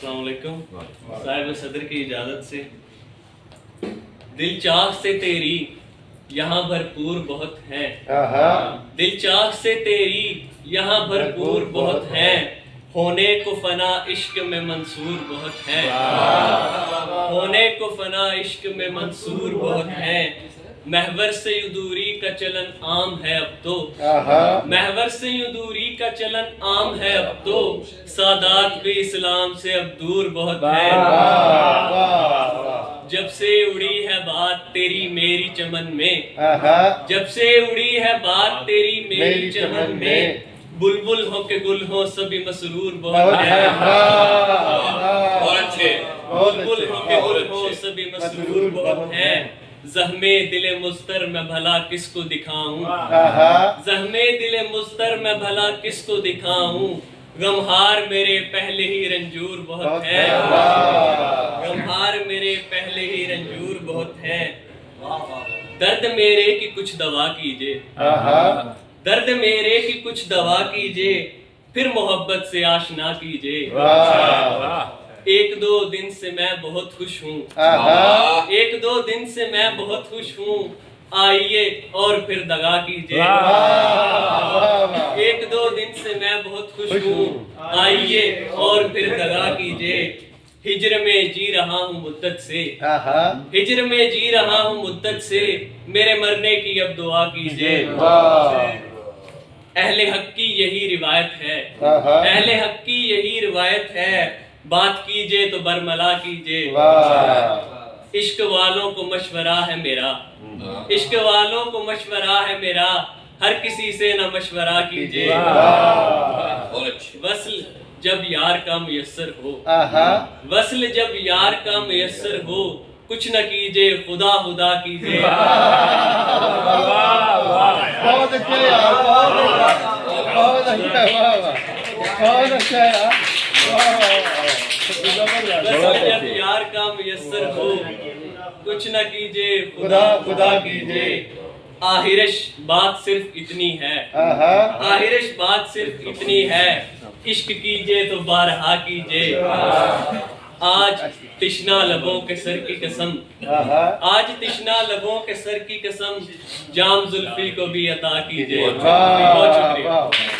السلام علیکم صاحب صدر کی اجازت سے دل چاک سے تیری یہاں بھرپور بہت ہے، دل چاک سے تیری یہاں بھرپور بہت ہے، ہونے کو فنا عشق میں منصور بہت ہے، ہونے کو فنا عشق میں منصور بہت ہے، محور سے یوں دوری کا چلن عام ہے اب تو، محور سے یوں دوری کا چلن عام ہے اب تو، سادات بھی اسلام سے اب دور بہت ہے، جب سے اڑی ہے بات تیری میری چمن میں، جب سے اڑی ہے بات تیری میری چمن میں، بلبل ہو کے گل ہو سبھی مسرور بہت ہے، بلبل ہو کے گل ہو سبھی مسرور بہت ہے، زخمِ دل مضطر میں بھلا کس کو دکھاؤں، زخمِ دل مضطر میں بھلا کس کو دکھاؤں، غمہار میرے پہلے ہی رنجور بہت ہے، غمہار میرے پہلے ہی رنجور بہت ہے، درد میرے کی کچھ دوا کیجئے، درد میرے کی کچھ دوا کیجئے، پھر محبت سے آشنا کیجئے، ایک دو دن سے میں بہت خوش ہوں، ایک دو دن سے میں بہت خوش ہوں، آئیے اور پھر دغا کیجئے، ایک دو دن سے میں بہت خوش ہوں، آئیے اور پھر دغا کیجئے، ہجر میں جی رہا ہوں مدت سے، ہجر میں جی رہا ہوں مدت سے، میرے مرنے کی اب دعا کیجئے، اہل حق کی یہی روایت ہے، اہل حق کی یہی روایت ہے، بات کیجئے تو برملا کیجئے، عشق والوں کو مشورہ ہے میرا، عشق والوں کو مشورہ ہے میرا، ہر کسی سے نہ مشورہ کیجئے، وصل جب یار کا میسر ہو، وصل جب یار کا میسر ہو، کچھ نہ کیجئے خدا خدا کیجئے، بہت اچھے یار، بہت اچھا، بہت اچھا یار، وصل جب یار کا میسر ہو، کچھ نہ کیجئے خدا خدا کیجئے، آخرش بات صرف اتنی ہے، آخرش بات صرف اتنی ہے، عشق کیجئے تو بارہا کیجئے، آج تشنا لبوں کے سر کی قسم، آج تشنا لبوں کے سر کی قسم، جام زلفی کو بھی عطا کیجئے، بہت شکریہ۔